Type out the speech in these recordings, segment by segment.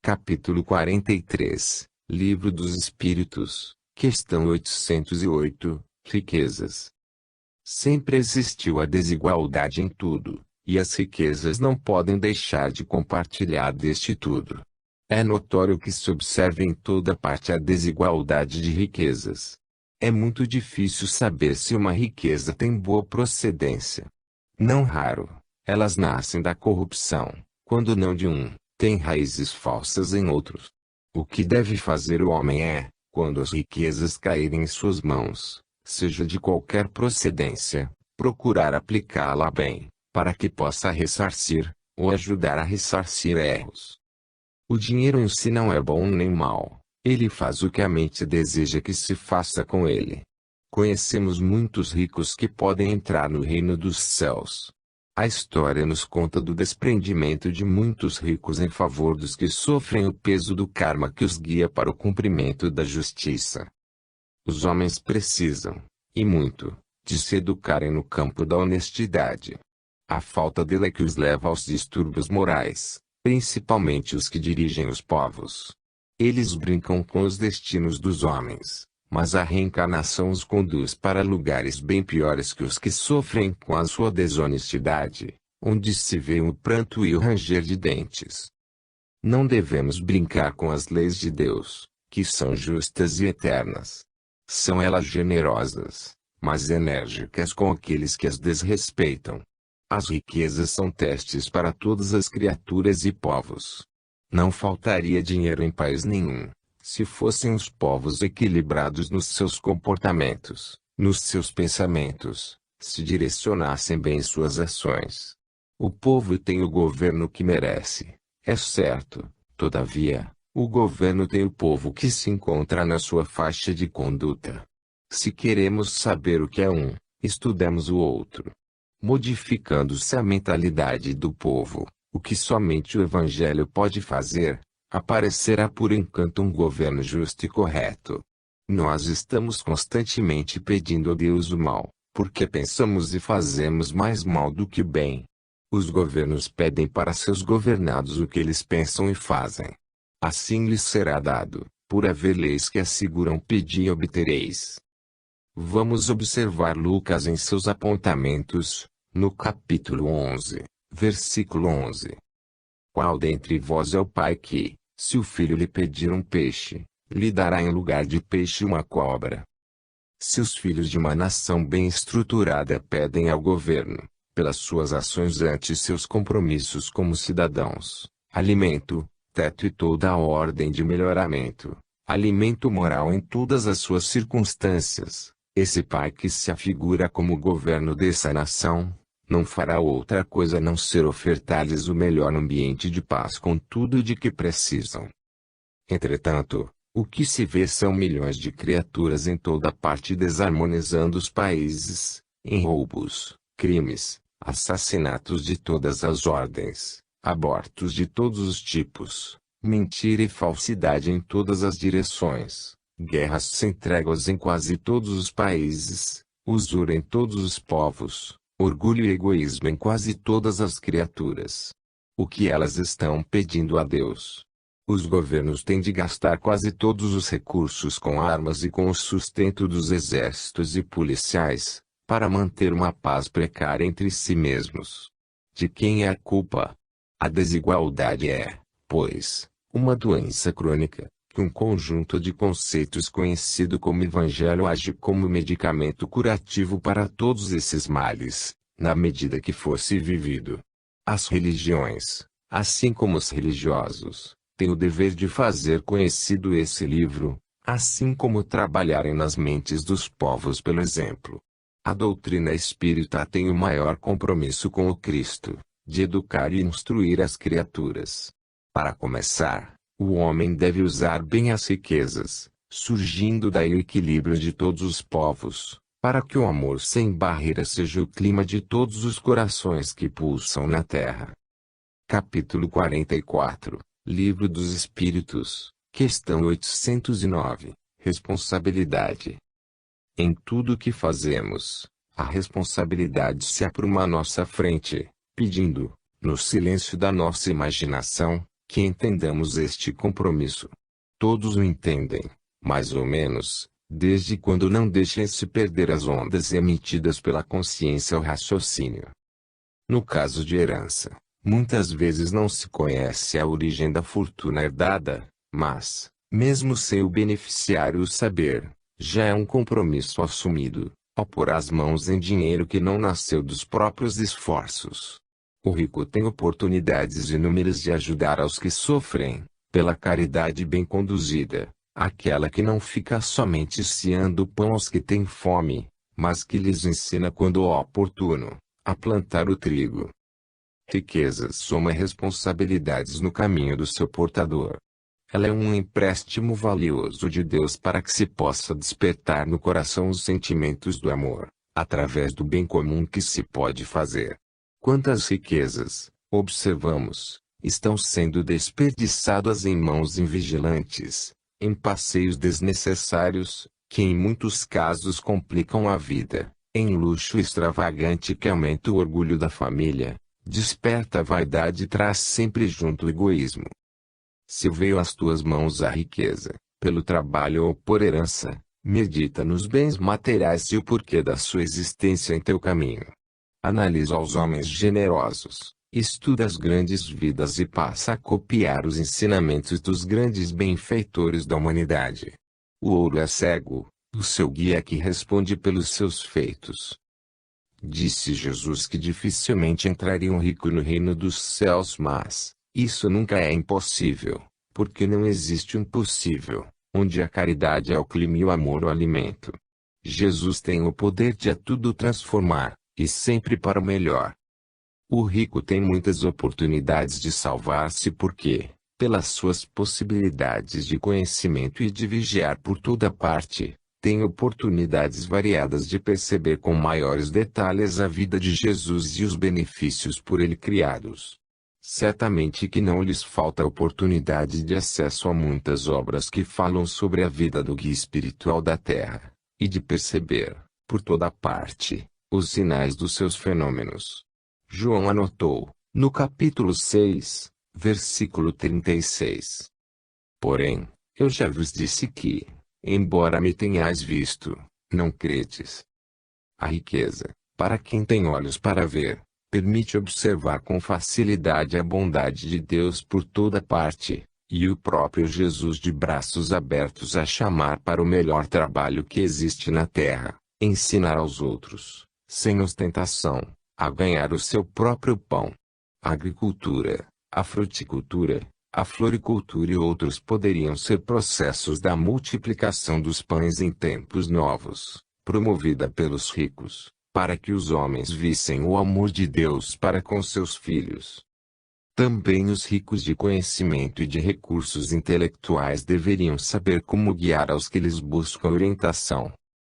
Capítulo 43, Livro dos Espíritos, questão 808, Riquezas. Sempre existiu a desigualdade em tudo, e as riquezas não podem deixar de compartilhar deste tudo. É notório que se observa em toda parte a desigualdade de riquezas. É muito difícil saber se uma riqueza tem boa procedência. Não raro, elas nascem da corrupção, quando não de um, têm raízes falsas em outros. O que deve fazer o homem é, quando as riquezas caírem em suas mãos, seja de qualquer procedência, procurar aplicá-la bem, para que possa ressarcir, ou ajudar a ressarcir erros. O dinheiro em si não é bom nem mau, ele faz o que a mente deseja que se faça com ele. Conhecemos muitos ricos que podem entrar no reino dos céus. A história nos conta do desprendimento de muitos ricos em favor dos que sofrem o peso do karma que os guia para o cumprimento da justiça. Os homens precisam, e muito, de se educarem no campo da honestidade. A falta dela é que os leva aos distúrbios morais, principalmente os que dirigem os povos. Eles brincam com os destinos dos homens, mas a reencarnação os conduz para lugares bem piores que os que sofrem com a sua desonestidade, onde se vê o pranto e o ranger de dentes. Não devemos brincar com as leis de Deus, que são justas e eternas. São elas generosas, mas enérgicas com aqueles que as desrespeitam. As riquezas são testes para todas as criaturas e povos. Não faltaria dinheiro em país nenhum, se fossem os povos equilibrados nos seus comportamentos, nos seus pensamentos, se direcionassem bem suas ações. O povo tem o governo que merece, é certo, todavia, o governo tem o povo que se encontra na sua faixa de conduta. Se queremos saber o que é um, estudemos o outro. Modificando-se a mentalidade do povo, o que somente o Evangelho pode fazer, aparecerá por encanto um governo justo e correto. Nós estamos constantemente pedindo a Deus o mal, porque pensamos e fazemos mais mal do que bem. Os governos pedem para seus governados o que eles pensam e fazem. Assim lhes será dado, por haver leis que asseguram pedi e obtereis. Vamos observar Lucas em seus apontamentos, no capítulo 11, versículo 11. Qual dentre vós é o pai que, se o filho lhe pedir um peixe, lhe dará em lugar de peixe uma cobra? Se os filhos de uma nação bem estruturada pedem ao governo, pelas suas ações ante seus compromissos como cidadãos, alimento, teto e toda a ordem de melhoramento, alimento moral em todas as suas circunstâncias, esse pai que se afigura como o governo dessa nação, não fará outra coisa a não ser ofertar-lhes o melhor ambiente de paz com tudo de que precisam. Entretanto, o que se vê são milhões de criaturas em toda parte desarmonizando os países, em roubos, crimes, assassinatos de todas as ordens, abortos de todos os tipos, mentira e falsidade em todas as direções, guerras sem tréguas em quase todos os países, usura em todos os povos, orgulho e egoísmo em quase todas as criaturas. O que elas estão pedindo a Deus? Os governos têm de gastar quase todos os recursos com armas e com o sustento dos exércitos e policiais, para manter uma paz precária entre si mesmos. De quem é a culpa? A desigualdade é, pois, uma doença crônica, que um conjunto de conceitos conhecido como Evangelho age como medicamento curativo para todos esses males, na medida que fosse vivido. As religiões, assim como os religiosos, têm o dever de fazer conhecido esse livro, assim como trabalharem nas mentes dos povos pelo exemplo. A doutrina espírita tem o maior compromisso com o Cristo, de educar e instruir as criaturas. Para começar, o homem deve usar bem as riquezas, surgindo daí o equilíbrio de todos os povos, para que o amor sem barreiras seja o clima de todos os corações que pulsam na terra. Capítulo 44, Livro dos Espíritos, questão 809, Responsabilidade. Em tudo o que fazemos, a responsabilidade se apruma à nossa frente, pedindo, no silêncio da nossa imaginação, que entendamos este compromisso. Todos o entendem, mais ou menos, desde quando não deixem-se perder as ondas emitidas pela consciência ou raciocínio. No caso de herança, muitas vezes não se conhece a origem da fortuna herdada, mas, mesmo sem o beneficiário saber, já é um compromisso assumido, ao pôr as mãos em dinheiro que não nasceu dos próprios esforços. O rico tem oportunidades inúmeras de ajudar aos que sofrem, pela caridade bem conduzida, aquela que não fica somente ciando o pão aos que têm fome, mas que lhes ensina quando oportuno, a plantar o trigo. Riquezas soma responsabilidades no caminho do seu portador. Ela é um empréstimo valioso de Deus para que se possa despertar no coração os sentimentos do amor, através do bem comum que se pode fazer. Quantas riquezas, observamos, estão sendo desperdiçadas em mãos invigilantes, em passeios desnecessários, que em muitos casos complicam a vida, em luxo extravagante que aumenta o orgulho da família, desperta a vaidade e traz sempre junto o egoísmo. Se veio às tuas mãos a riqueza, pelo trabalho ou por herança, medita nos bens materiais e o porquê da sua existência em teu caminho. Analisa os homens generosos, estuda as grandes vidas e passa a copiar os ensinamentos dos grandes benfeitores da humanidade. O ouro é cego, o seu guia é que responde pelos seus feitos. Disse Jesus que dificilmente entraria um rico no reino dos céus, mas isso nunca é impossível, porque não existe um impossível, onde a caridade é o clima e o amor o alimento. Jesus tem o poder de a tudo transformar, e sempre para o melhor. O rico tem muitas oportunidades de salvar-se porque, pelas suas possibilidades de conhecimento e de vigiar por toda parte, tem oportunidades variadas de perceber com maiores detalhes a vida de Jesus e os benefícios por ele criados. Certamente que não lhes falta oportunidade de acesso a muitas obras que falam sobre a vida do guia espiritual da Terra, e de perceber, por toda parte, os sinais dos seus fenômenos. João anotou, no capítulo 6, versículo 36. Porém, eu já vos disse que, embora me tenhais visto, não credes. A riqueza, para quem tem olhos para ver, permite observar com facilidade a bondade de Deus por toda parte, e o próprio Jesus de braços abertos a chamar para o melhor trabalho que existe na terra, ensinar aos outros, sem ostentação, a ganhar o seu próprio pão. A agricultura, a fruticultura, a floricultura e outros poderiam ser processos da multiplicação dos pães em tempos novos, promovida pelos ricos, para que os homens vissem o amor de Deus para com seus filhos. Também os ricos de conhecimento e de recursos intelectuais deveriam saber como guiar aos que lhes buscam orientação.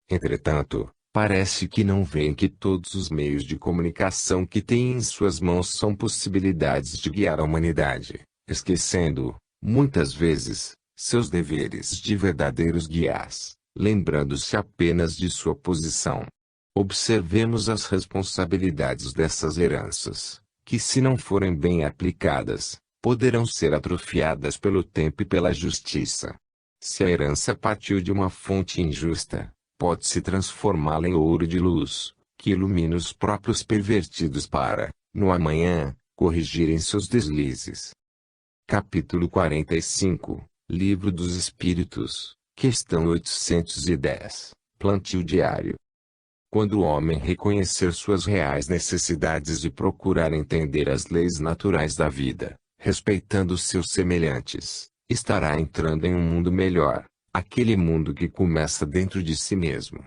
Entretanto, parece que não veem que todos os meios de comunicação que têm em suas mãos são possibilidades de guiar a humanidade, esquecendo, muitas vezes, seus deveres de verdadeiros guias, lembrando-se apenas de sua posição. Observemos as responsabilidades dessas heranças, que se não forem bem aplicadas, poderão ser atrofiadas pelo tempo e pela justiça. Se a herança partiu de uma fonte injusta, pode-se transformá-la em ouro de luz, que ilumina os próprios pervertidos para, no amanhã, corrigirem seus deslizes. Capítulo 45, Livro dos Espíritos, questão 810, plantio diário. Quando o homem reconhecer suas reais necessidades e procurar entender as leis naturais da vida, respeitando seus semelhantes, estará entrando em um mundo melhor, aquele mundo que começa dentro de si mesmo.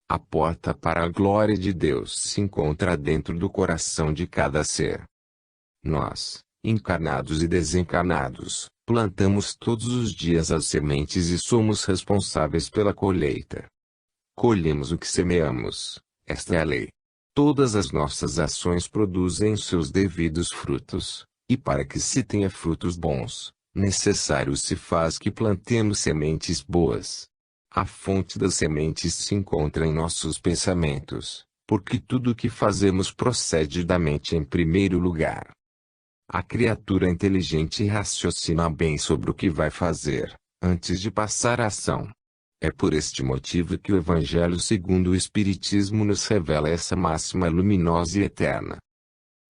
A porta para a glória de Deus se encontra dentro do coração de cada ser. Nós, encarnados e desencarnados, plantamos todos os dias as sementes e somos responsáveis pela colheita. Colhemos o que semeamos, esta é a lei. Todas as nossas ações produzem seus devidos frutos, e para que se tenha frutos bons, necessário se faz que plantemos sementes boas. A fonte das sementes se encontra em nossos pensamentos, porque tudo o que fazemos procede da mente em primeiro lugar. A criatura inteligente raciocina bem sobre o que vai fazer, antes de passar à ação. É por este motivo que o Evangelho segundo o Espiritismo nos revela essa máxima luminosa e eterna.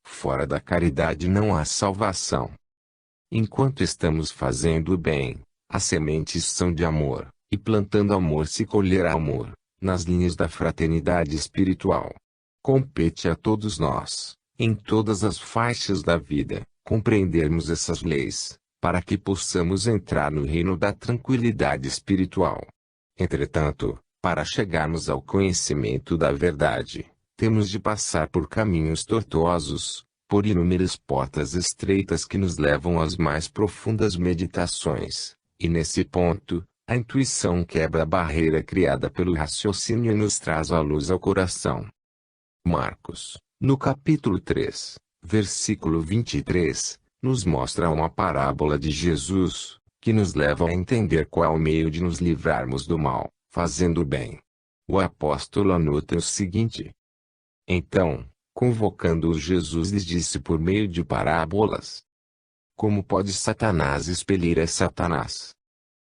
Fora da caridade não há salvação. Enquanto estamos fazendo o bem, as sementes são de amor, e plantando amor se colherá amor, nas linhas da fraternidade espiritual. Compete a todos nós, em todas as faixas da vida, compreendermos essas leis, para que possamos entrar no reino da tranquilidade espiritual. Entretanto, para chegarmos ao conhecimento da verdade, temos de passar por caminhos tortuosos, por inúmeras portas estreitas que nos levam às mais profundas meditações, e nesse ponto, a intuição quebra a barreira criada pelo raciocínio e nos traz a luz ao coração. Marcos, no capítulo 3, versículo 23, nos mostra uma parábola de Jesus, que nos leva a entender qual o meio de nos livrarmos do mal, fazendo o bem. O apóstolo anota o seguinte: Então, convocando-os, Jesus lhes disse por meio de parábolas: Como pode Satanás expelir a Satanás?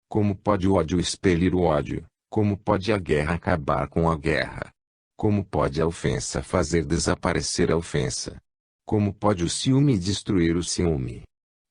Como pode o ódio expelir o ódio? Como pode a guerra acabar com a guerra? Como pode a ofensa fazer desaparecer a ofensa? Como pode o ciúme destruir o ciúme?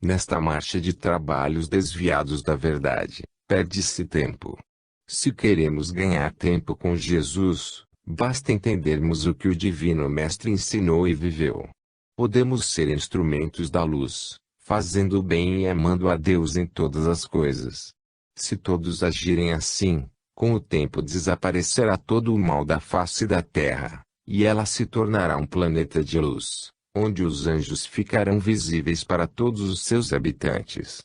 Nesta marcha de trabalhos desviados da verdade, perde-se tempo. Se queremos ganhar tempo com Jesus, basta entendermos o que o Divino Mestre ensinou e viveu. Podemos ser instrumentos da luz, fazendo o bem e amando a Deus em todas as coisas. Se todos agirem assim, com o tempo desaparecerá todo o mal da face da terra, e ela se tornará um planeta de luz, onde os anjos ficarão visíveis para todos os seus habitantes.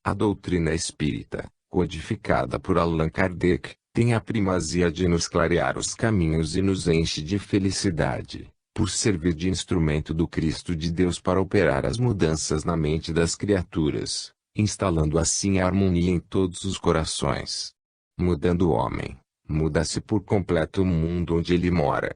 A doutrina espírita, codificada por Allan Kardec, tem a primazia de nos clarear os caminhos e nos enche de felicidade, por servir de instrumento do Cristo de Deus para operar as mudanças na mente das criaturas, instalando assim a harmonia em todos os corações. Mudando o homem, muda-se por completo o mundo onde ele mora.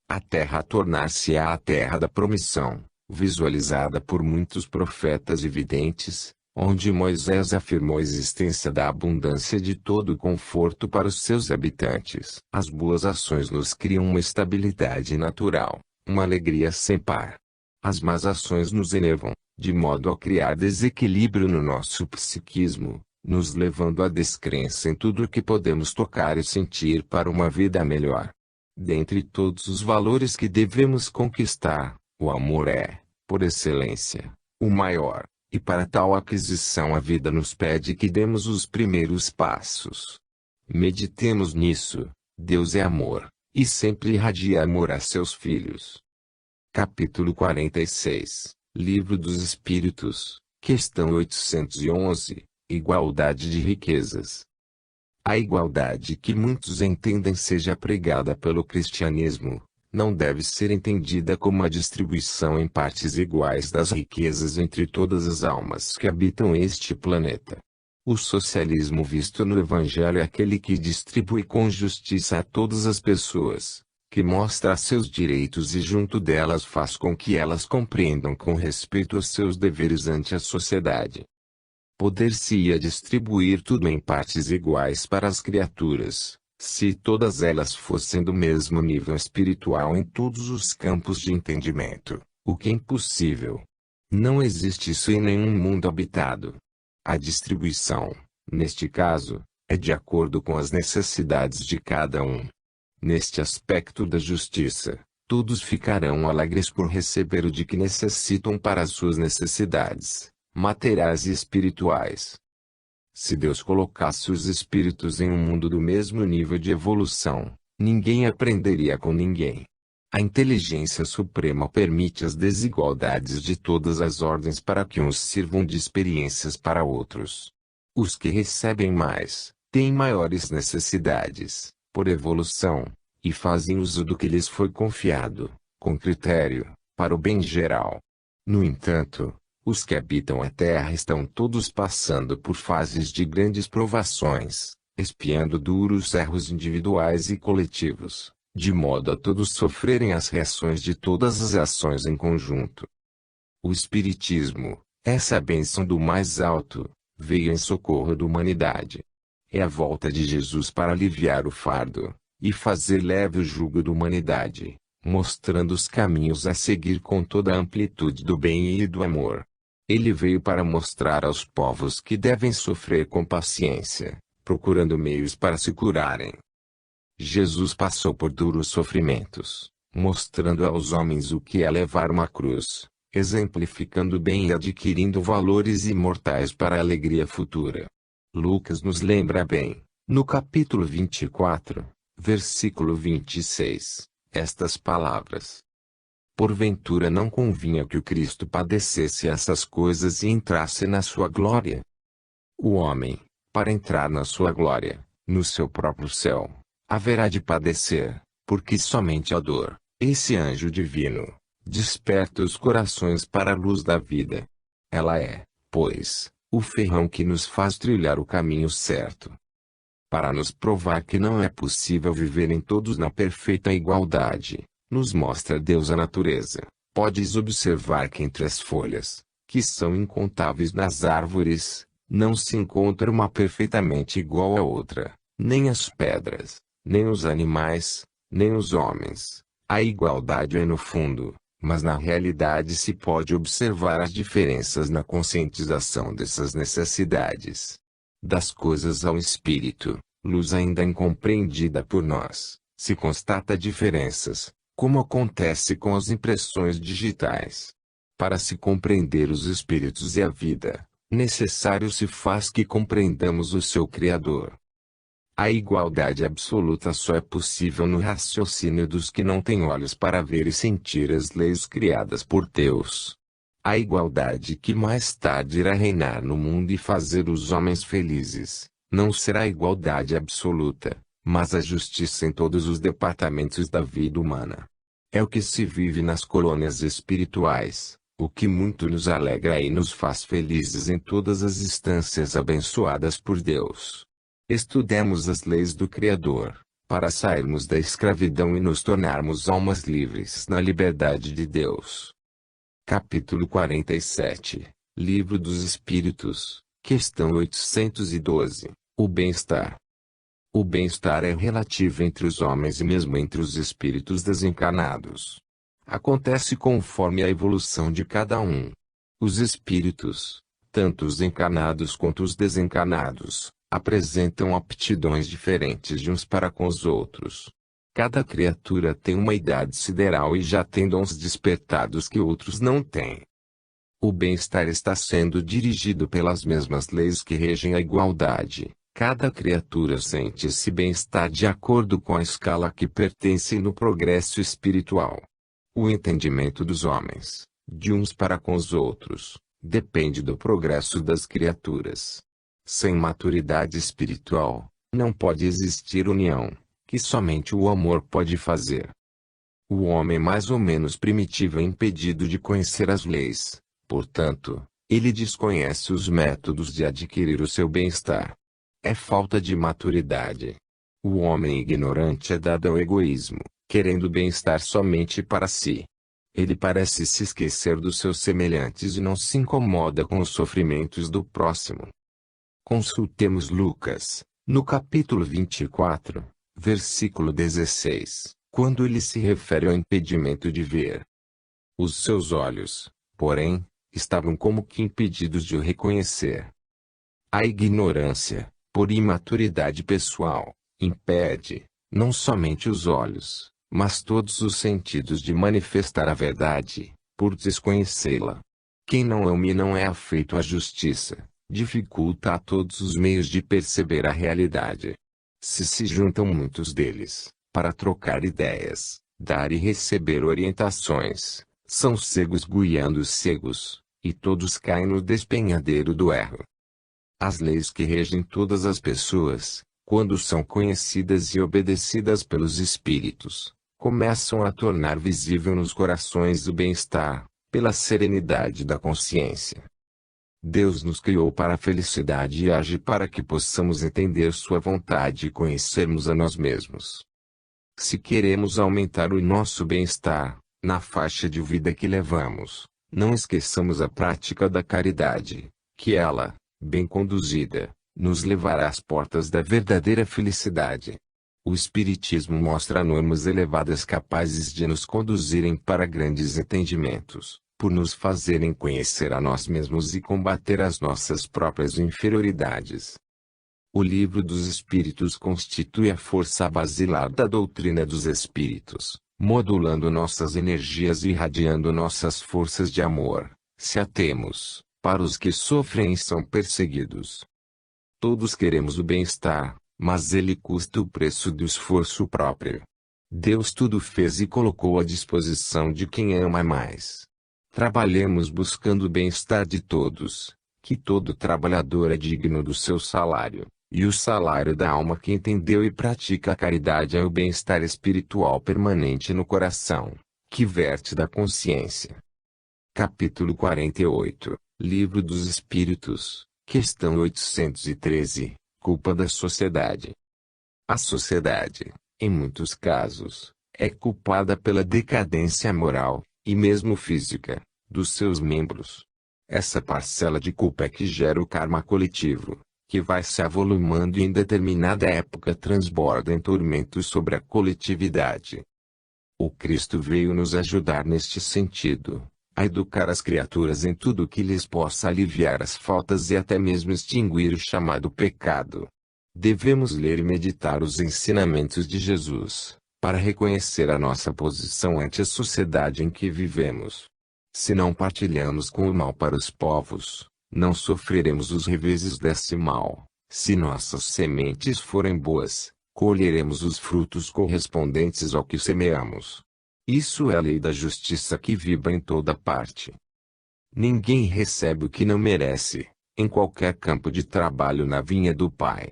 A terra a tornar-se-á a terra da promissão, visualizada por muitos profetas e videntes, onde Moisés afirmou a existência da abundância de todo o conforto para os seus habitantes. As boas ações nos criam uma estabilidade natural, uma alegria sem par. As más ações nos enervam, de modo a criar desequilíbrio no nosso psiquismo, nos levando à descrença em tudo o que podemos tocar e sentir para uma vida melhor. Dentre todos os valores que devemos conquistar, o amor é, por excelência, o maior, e para tal aquisição a vida nos pede que demos os primeiros passos. Meditemos nisso. Deus é amor, e sempre irradia amor a seus filhos. Capítulo 46, Livro dos Espíritos, questão 811. Igualdade de riquezas. A igualdade que muitos entendem seja pregada pelo cristianismo, não deve ser entendida como a distribuição em partes iguais das riquezas entre todas as almas que habitam este planeta. O socialismo visto no Evangelho é aquele que distribui com justiça a todas as pessoas, que mostra seus direitos e junto delas faz com que elas compreendam com respeito os seus deveres ante a sociedade. Poder-se-ia distribuir tudo em partes iguais para as criaturas, se todas elas fossem do mesmo nível espiritual em todos os campos de entendimento, o que é impossível. Não existe isso em nenhum mundo habitado. A distribuição, neste caso, é de acordo com as necessidades de cada um. Neste aspecto da justiça, todos ficarão alegres por receber o de que necessitam para as suas necessidades materiais e espirituais. Se Deus colocasse os espíritos em um mundo do mesmo nível de evolução, ninguém aprenderia com ninguém. A inteligência suprema permite as desigualdades de todas as ordens para que uns sirvam de experiências para outros. Os que recebem mais, têm maiores necessidades, por evolução, e fazem uso do que lhes foi confiado, com critério, para o bem geral. No entanto, os que habitam a Terra estão todos passando por fases de grandes provações, expiando duros erros individuais e coletivos, de modo a todos sofrerem as reações de todas as ações em conjunto. O Espiritismo, essa bênção do mais alto, veio em socorro da humanidade. É a volta de Jesus para aliviar o fardo, e fazer leve o jugo da humanidade, mostrando os caminhos a seguir com toda a amplitude do bem e do amor. Ele veio para mostrar aos povos que devem sofrer com paciência, procurando meios para se curarem. Jesus passou por duros sofrimentos, mostrando aos homens o que é levar uma cruz, exemplificando bem e adquirindo valores imortais para a alegria futura. Lucas nos lembra bem, no capítulo 24, versículo 26, estas palavras: Porventura não convinha que o Cristo padecesse essas coisas e entrasse na sua glória? O homem, para entrar na sua glória, no seu próprio céu, haverá de padecer, porque somente a dor, esse anjo divino, desperta os corações para a luz da vida. Ela é, pois, o ferrão que nos faz trilhar o caminho certo. Para nos provar que não é possível viver em todos na perfeita igualdade, nos mostra Deus a natureza. Podes observar que entre as folhas, que são incontáveis nas árvores, não se encontra uma perfeitamente igual à outra, nem as pedras, nem os animais, nem os homens. A igualdade é no fundo, mas na realidade se pode observar as diferenças na conscientização dessas necessidades. Das coisas ao espírito, luz ainda incompreendida por nós, se constata diferenças, como acontece com as impressões digitais. Para se compreender os espíritos e a vida, necessário se faz que compreendamos o seu Criador. A igualdade absoluta só é possível no raciocínio dos que não têm olhos para ver e sentir as leis criadas por Deus. A igualdade que mais tarde irá reinar no mundo e fazer os homens felizes, não será a igualdade absoluta, mas a justiça em todos os departamentos da vida humana. É o que se vive nas colônias espirituais, o que muito nos alegra e nos faz felizes em todas as instâncias abençoadas por Deus. Estudemos as leis do Criador, para sairmos da escravidão e nos tornarmos almas livres na liberdade de Deus. Capítulo 47, Livro dos Espíritos, questão 812, o bem-estar. O bem-estar é relativo entre os homens e mesmo entre os espíritos desencarnados. Acontece conforme a evolução de cada um. Os espíritos, tanto os encarnados quanto os desencarnados, apresentam aptidões diferentes de uns para com os outros. Cada criatura tem uma idade sideral e já tem dons despertados que outros não têm. O bem-estar está sendo dirigido pelas mesmas leis que regem a igualdade. Cada criatura sente esse bem-estar de acordo com a escala a que pertence no progresso espiritual. O entendimento dos homens, de uns para com os outros, depende do progresso das criaturas. Sem maturidade espiritual, não pode existir união, que somente o amor pode fazer. O homem mais ou menos primitivo é impedido de conhecer as leis, portanto, ele desconhece os métodos de adquirir o seu bem-estar. É falta de maturidade. O homem ignorante é dado ao egoísmo, querendo bem-estar somente para si. Ele parece se esquecer dos seus semelhantes e não se incomoda com os sofrimentos do próximo. Consultemos Lucas, no capítulo 24, versículo 16, quando ele se refere ao impedimento de ver. Os seus olhos, porém, estavam como que impedidos de o reconhecer. A ignorância, por imaturidade pessoal, impede, não somente os olhos, mas todos os sentidos de manifestar a verdade, por desconhecê-la. Quem não ama e não é afeito à justiça, dificulta a todos os meios de perceber a realidade. Se juntam muitos deles, para trocar ideias, dar e receber orientações, são cegos guiando os cegos, e todos caem no despenhadeiro do erro. As leis que regem todas as pessoas, quando são conhecidas e obedecidas pelos espíritos, começam a tornar visível nos corações o bem-estar, pela serenidade da consciência. Deus nos criou para a felicidade e age para que possamos entender sua vontade e conhecermos a nós mesmos. Se queremos aumentar o nosso bem-estar, na faixa de vida que levamos, Não esqueçamos a prática da caridade, que ela, bem conduzida, nos levará às portas da verdadeira felicidade. O Espiritismo mostra normas elevadas capazes de nos conduzirem para grandes entendimentos, por nos fazerem conhecer a nós mesmos e combater as nossas próprias inferioridades. O Livro dos Espíritos constitui a força basilar da doutrina dos Espíritos, modulando nossas energias e irradiando nossas forças de amor, se atemos, para os que sofrem e são perseguidos. Todos queremos o bem-estar, mas ele custa o preço do esforço próprio. Deus tudo fez e colocou à disposição de quem ama mais. Trabalhemos buscando o bem-estar de todos, que todo trabalhador é digno do seu salário, e o salário da alma que entendeu e pratica a caridade é o bem-estar espiritual permanente no coração, que verte da consciência. Capítulo 48, Livro dos Espíritos, questão 813, culpa da sociedade. A sociedade, em muitos casos, é culpada pela decadência moral, e mesmo física, dos seus membros. Essa parcela de culpa é que gera o karma coletivo, que vai se avolumando e em determinada época transborda em tormentos sobre a coletividade. O Cristo veio nos ajudar neste sentido, a educar as criaturas em tudo que lhes possa aliviar as faltas e até mesmo extinguir o chamado pecado. Devemos ler e meditar os ensinamentos de Jesus, para reconhecer a nossa posição ante a sociedade em que vivemos. Se não partilhamos com o mal para os povos, não sofreremos os reveses desse mal. Se nossas sementes forem boas, colheremos os frutos correspondentes ao que semeamos. Isso é a lei da justiça que vibra em toda parte. Ninguém recebe o que não merece, em qualquer campo de trabalho na vinha do Pai.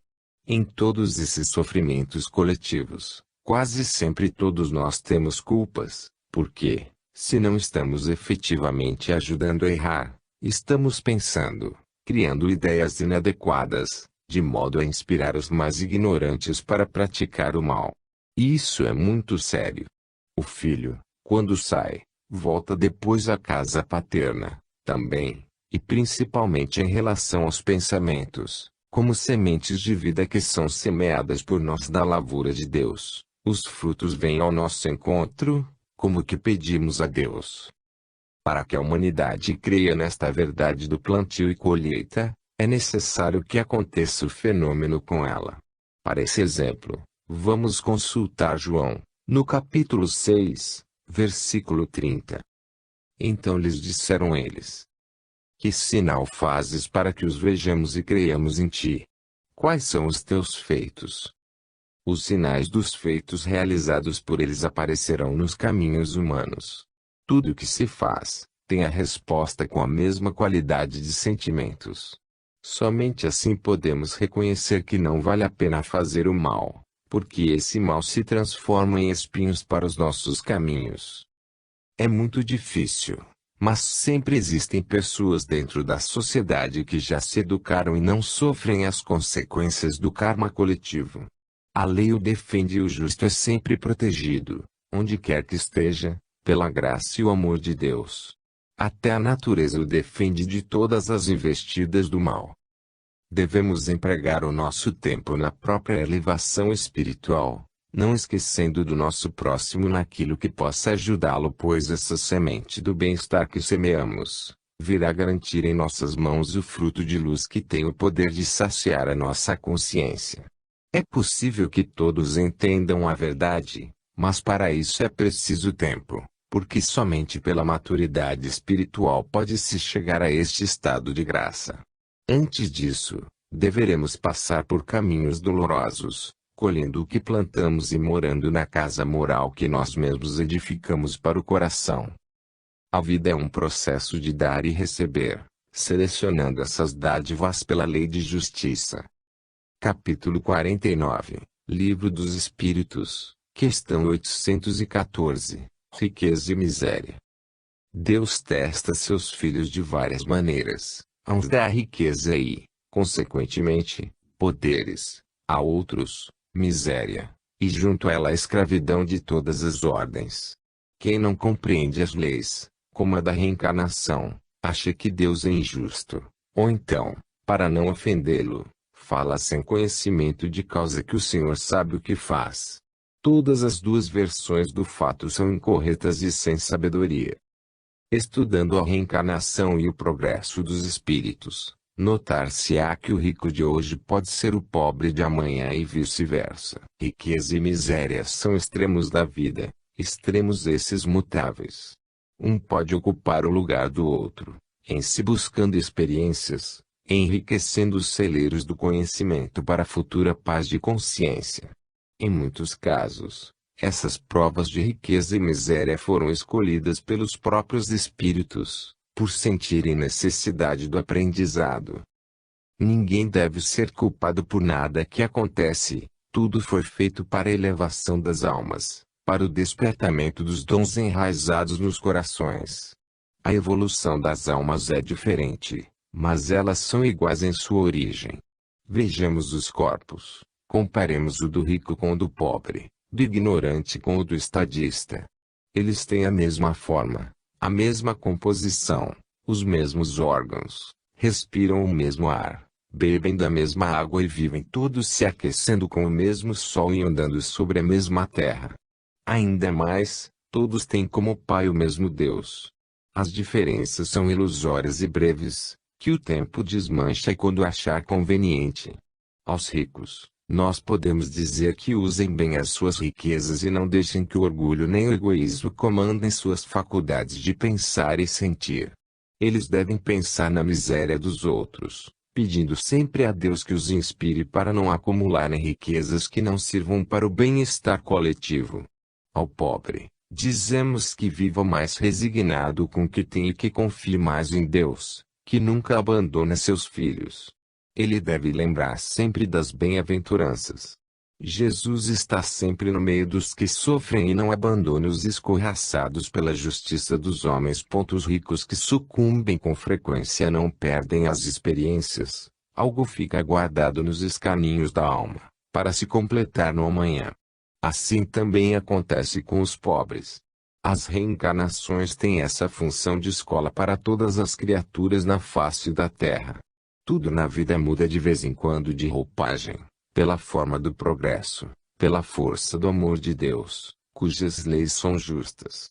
Em todos esses sofrimentos coletivos, quase sempre todos nós temos culpas, porque, se não estamos efetivamente ajudando a errar, estamos pensando, criando ideias inadequadas, de modo a inspirar os mais ignorantes para praticar o mal. E isso é muito sério. O filho, quando sai, volta depois à casa paterna, também, e principalmente em relação aos pensamentos, como sementes de vida que são semeadas por nós da lavoura de Deus, os frutos vêm ao nosso encontro, como que pedimos a Deus. Para que a humanidade creia nesta verdade do plantio e colheita, é necessário que aconteça o fenômeno com ela. Para esse exemplo, vamos consultar João, no capítulo 6, versículo 30. Então lhes disseram eles: que sinal fazes para que os vejamos e creiamos em ti? Quais são os teus feitos? Os sinais dos feitos realizados por eles aparecerão nos caminhos humanos. Tudo o que se faz, tem a resposta com a mesma qualidade de sentimentos. Somente assim podemos reconhecer que não vale a pena fazer o mal, porque esse mal se transforma em espinhos para os nossos caminhos. É muito difícil, mas sempre existem pessoas dentro da sociedade que já se educaram e não sofrem as consequências do karma coletivo. A lei o defende e o justo é sempre protegido, onde quer que esteja, pela graça e o amor de Deus. Até a natureza o defende de todas as investidas do mal. Devemos empregar o nosso tempo na própria elevação espiritual, não esquecendo do nosso próximo naquilo que possa ajudá-lo, pois essa semente do bem-estar que semeamos, virá garantir em nossas mãos o fruto de luz que tem o poder de saciar a nossa consciência. É possível que todos entendam a verdade, mas para isso é preciso tempo, porque somente pela maturidade espiritual pode-se chegar a este estado de graça. Antes disso, deveremos passar por caminhos dolorosos, colhendo o que plantamos e morando na casa moral que nós mesmos edificamos para o coração. A vida é um processo de dar e receber, selecionando essas dádivas pela lei de justiça. Capítulo 49, Livro dos Espíritos, questão 814, Riqueza e Miséria. Deus testa seus filhos de várias maneiras. A uns dá riqueza e, consequentemente, poderes, a outros, miséria, e junto a ela a escravidão de todas as ordens. Quem não compreende as leis, como a da reencarnação, acha que Deus é injusto, ou então, para não ofendê-lo, fala sem conhecimento de causa que o Senhor sabe o que faz. Todas as duas versões do fato são incorretas e sem sabedoria. Estudando a reencarnação e o progresso dos espíritos, notar-se-á que o rico de hoje pode ser o pobre de amanhã e vice-versa. Riqueza e miséria são extremos da vida, extremos esses mutáveis. Um pode ocupar o lugar do outro, em se buscando experiências, enriquecendo os celeiros do conhecimento para a futura paz de consciência. Em muitos casos, essas provas de riqueza e miséria foram escolhidas pelos próprios espíritos, por sentirem necessidade do aprendizado. Ninguém deve ser culpado por nada que acontece, tudo foi feito para a elevação das almas, para o despertamento dos dons enraizados nos corações. A evolução das almas é diferente, mas elas são iguais em sua origem. Vejamos os corpos, comparemos o do rico com o do pobre, do ignorante com o do estadista. Eles têm a mesma forma, a mesma composição, os mesmos órgãos, respiram o mesmo ar, bebem da mesma água e vivem todos se aquecendo com o mesmo sol e andando sobre a mesma terra. Ainda mais, todos têm como pai o mesmo Deus. As diferenças são ilusórias e breves, que o tempo desmancha quando achar conveniente. Aos ricos, nós podemos dizer que usem bem as suas riquezas e não deixem que o orgulho nem o egoísmo comandem suas faculdades de pensar e sentir. Eles devem pensar na miséria dos outros, pedindo sempre a Deus que os inspire para não acumularem riquezas que não sirvam para o bem-estar coletivo. Ao pobre, dizemos que viva mais resignado com o que tem e que confie mais em Deus, que nunca abandona seus filhos. Ele deve lembrar sempre das bem-aventuranças. Jesus está sempre no meio dos que sofrem e não abandona os escorraçados pela justiça dos homens. Os ricos que sucumbem com frequência não perdem as experiências, algo fica guardado nos escaninhos da alma, para se completar no amanhã. Assim também acontece com os pobres. As reencarnações têm essa função de escola para todas as criaturas na face da terra. Tudo na vida muda de vez em quando de roupagem, pela forma do progresso, pela força do amor de Deus, cujas leis são justas.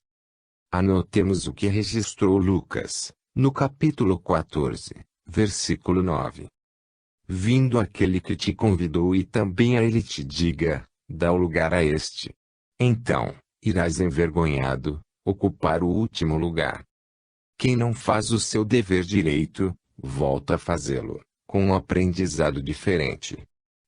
Anotemos o que registrou Lucas, no capítulo 14, versículo 9. Vindo aquele que te convidou e também a ele te diga, dá o lugar a este. Então, irás envergonhado, ocupar o último lugar. Quem não faz o seu dever direito, volta a fazê-lo, com um aprendizado diferente.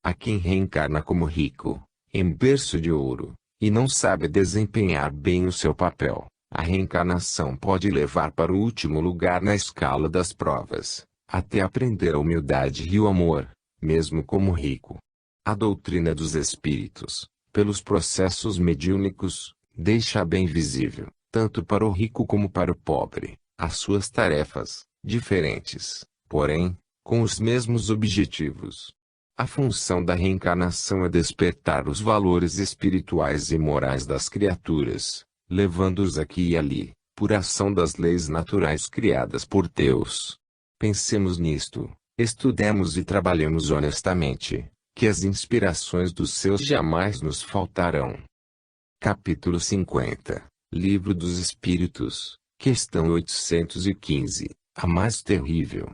Há quem reencarna como rico, em berço de ouro, e não sabe desempenhar bem o seu papel. A reencarnação pode levar para o último lugar na escala das provas, até aprender a humildade e o amor, mesmo como rico. A doutrina dos espíritos, pelos processos mediúnicos, deixa bem visível, tanto para o rico como para o pobre, as suas tarefas, diferentes, porém, com os mesmos objetivos. A função da reencarnação é despertar os valores espirituais e morais das criaturas, levando-os aqui e ali, por ação das leis naturais criadas por Deus. Pensemos nisto, estudemos e trabalhemos honestamente, que as inspirações dos céus jamais nos faltarão. Capítulo 50, Livro dos Espíritos, questão 815, a mais terrível.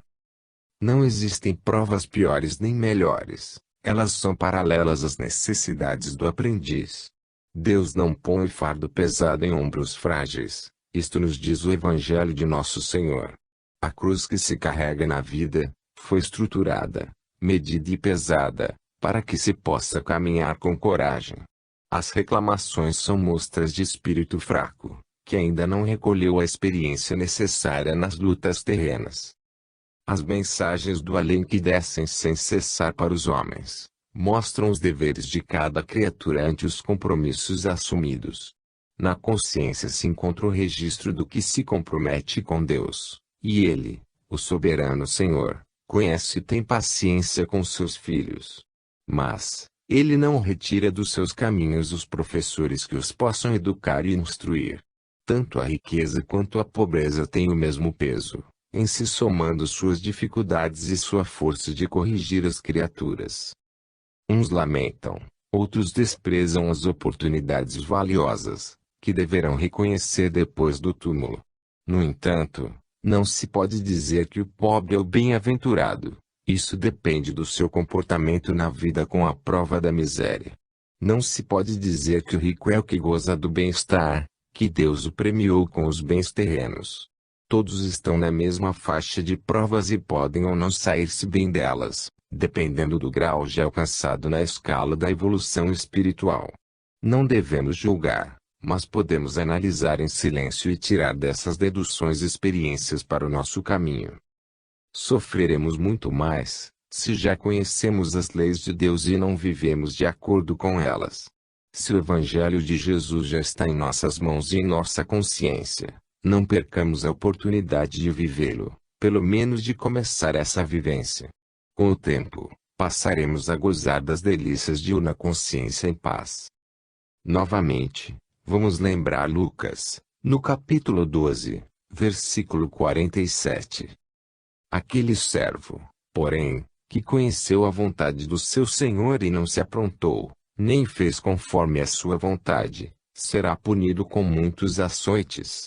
Não existem provas piores nem melhores, elas são paralelas às necessidades do aprendiz. Deus não põe fardo pesado em ombros frágeis, isto nos diz o Evangelho de Nosso Senhor. A cruz que se carrega na vida, foi estruturada, medida e pesada, para que se possa caminhar com coragem. As reclamações são mostras de espírito fraco, que ainda não recolheu a experiência necessária nas lutas terrenas. As mensagens do além que descem sem cessar para os homens, mostram os deveres de cada criatura ante os compromissos assumidos. Na consciência se encontra o registro do que se compromete com Deus, e Ele, o soberano Senhor, conhece e tem paciência com seus filhos. Mas, Ele não retira dos seus caminhos os professores que os possam educar e instruir. Tanto a riqueza quanto a pobreza têm o mesmo peso, em se somando suas dificuldades e sua força de corrigir as criaturas. Uns lamentam, outros desprezam as oportunidades valiosas, que deverão reconhecer depois do túmulo. No entanto, não se pode dizer que o pobre é o bem-aventurado. Isso depende do seu comportamento na vida com a prova da miséria. Não se pode dizer que o rico é o que goza do bem-estar, que Deus o premiou com os bens terrenos. Todos estão na mesma faixa de provas e podem ou não sair-se bem delas, dependendo do grau já alcançado na escala da evolução espiritual. Não devemos julgar, mas podemos analisar em silêncio e tirar dessas deduções experiências para o nosso caminho. Sofreremos muito mais, se já conhecemos as leis de Deus e não vivemos de acordo com elas. Se o Evangelho de Jesus já está em nossas mãos e em nossa consciência, não percamos a oportunidade de vivê-lo, pelo menos de começar essa vivência. Com o tempo, passaremos a gozar das delícias de una consciência em paz. Novamente, vamos lembrar Lucas, no capítulo 12, versículo 47. Aquele servo, porém, que conheceu a vontade do seu senhor e não se aprontou, nem fez conforme a sua vontade, será punido com muitos açoites.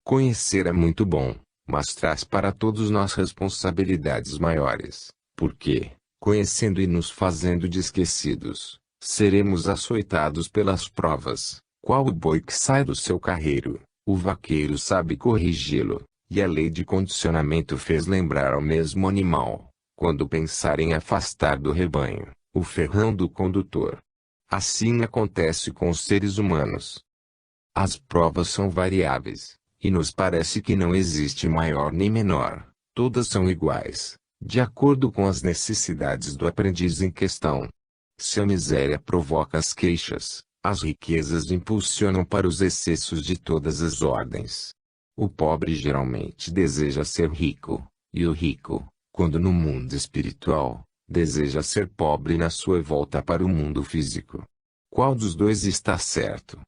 Conhecer é muito bom, mas traz para todos nós responsabilidades maiores, porque, conhecendo e nos fazendo de esquecidos, seremos açoitados pelas provas. Qual o boi que sai do seu carreiro, o vaqueiro sabe corrigi-lo. E a lei de condicionamento fez lembrar ao mesmo animal, quando pensar em afastar do rebanho, o ferrão do condutor. Assim acontece com os seres humanos. As provas são variáveis, e nos parece que não existe maior nem menor, todas são iguais, de acordo com as necessidades do aprendiz em questão. Se a miséria provoca as queixas, as riquezas impulsionam para os excessos de todas as ordens. O pobre geralmente deseja ser rico, e o rico, quando no mundo espiritual, deseja ser pobre na sua volta para o mundo físico. Qual dos dois está certo?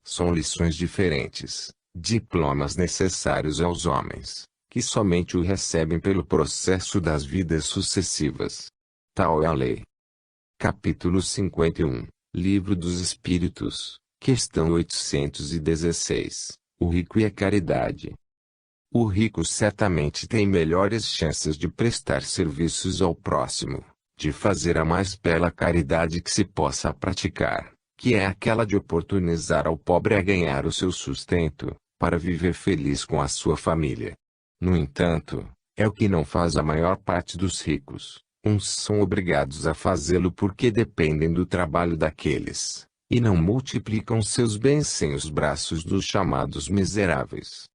São lições diferentes, diplomas necessários aos homens, que somente o recebem pelo processo das vidas sucessivas. Tal é a lei. Capítulo 51, Livro dos Espíritos, questão 816. O rico e a caridade. O rico certamente tem melhores chances de prestar serviços ao próximo, de fazer a mais bela caridade que se possa praticar, que é aquela de oportunizar ao pobre a ganhar o seu sustento, para viver feliz com a sua família. No entanto, é o que não faz a maior parte dos ricos. Uns são obrigados a fazê-lo porque dependem do trabalho daqueles, e não multiplicam seus bens sem os braços dos chamados miseráveis.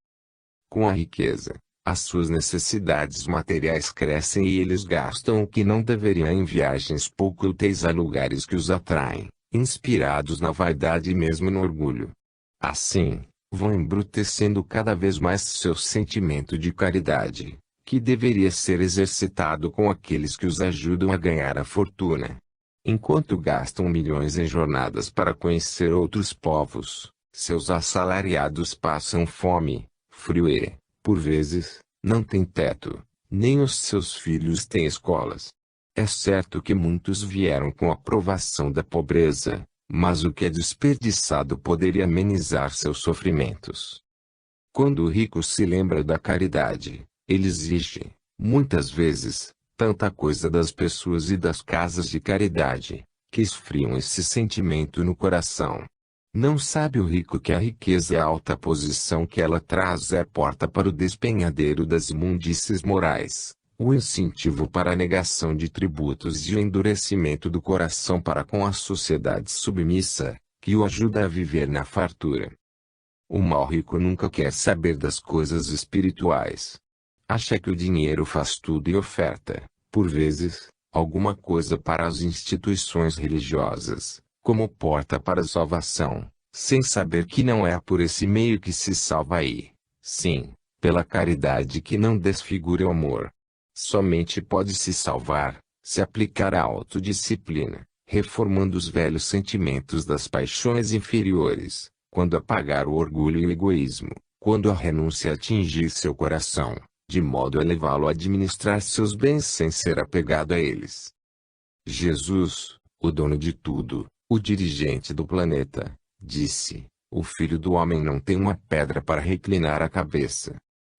Com a riqueza, as suas necessidades materiais crescem e eles gastam o que não deveriam em viagens pouco úteis a lugares que os atraem, inspirados na vaidade e mesmo no orgulho. Assim, vão embrutecendo cada vez mais seu sentimento de caridade, que deveria ser exercitado com aqueles que os ajudam a ganhar a fortuna. Enquanto gastam milhões em jornadas para conhecer outros povos, seus assalariados passam fome, frio e, por vezes, não têm teto, nem os seus filhos têm escolas. É certo que muitos vieram com a provação da pobreza, mas o que é desperdiçado poderia amenizar seus sofrimentos. Quando o rico se lembra da caridade, ele exige, muitas vezes, tanta coisa das pessoas e das casas de caridade, que esfriam esse sentimento no coração. Não sabe o rico que a riqueza e a alta posição que ela traz é a porta para o despenhadeiro das imundícies morais, o incentivo para a negação de tributos e o endurecimento do coração para com a sociedade submissa, que o ajuda a viver na fartura. O mau rico nunca quer saber das coisas espirituais. Acha que o dinheiro faz tudo e oferta, por vezes, alguma coisa para as instituições religiosas, como porta para a salvação, sem saber que não é por esse meio que se salva aí, sim, pela caridade que não desfigura o amor. Somente pode se salvar, se aplicar a autodisciplina, reformando os velhos sentimentos das paixões inferiores, quando apagar o orgulho e o egoísmo, quando a renúncia atingir seu coração, de modo a levá-lo a administrar seus bens sem ser apegado a eles. Jesus, o dono de tudo, o dirigente do planeta, disse: o Filho do Homem não tem uma pedra para reclinar a cabeça.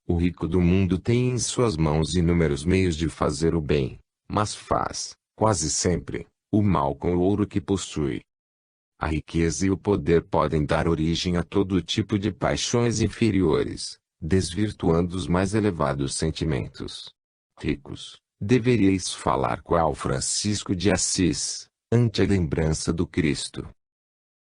O rico do mundo tem em suas mãos inúmeros meios de fazer o bem, mas faz, quase sempre, o mal com o ouro que possui. A riqueza e o poder podem dar origem a todo tipo de paixões inferiores, desvirtuando os mais elevados sentimentos. Ricos, deveríeis falar qual Francisco de Assis, ante a lembrança do Cristo.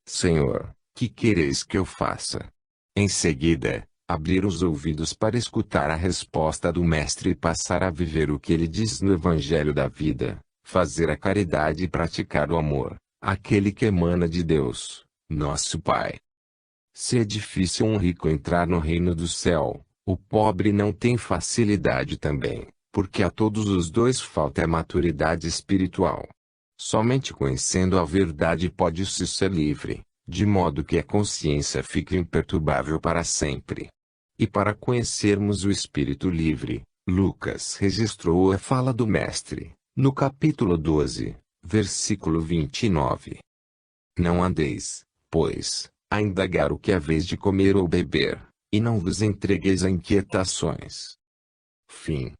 Senhor, que quereis que eu faça? Em seguida, abrir os ouvidos para escutar a resposta do Mestre e passar a viver o que ele diz no Evangelho da vida, fazer a caridade e praticar o amor, aquele que emana de Deus, nosso Pai. Se é difícil um rico entrar no reino do céu, o pobre não tem facilidade também, porque a todos os dois falta a maturidade espiritual. Somente conhecendo a verdade pode-se ser livre, de modo que a consciência fique imperturbável para sempre. E para conhecermos o espírito livre, Lucas registrou a fala do Mestre, no capítulo 12, versículo 29. Não andeis, pois, a indagar o que haveis de comer ou beber, e não vos entregueis a inquietações. Fim.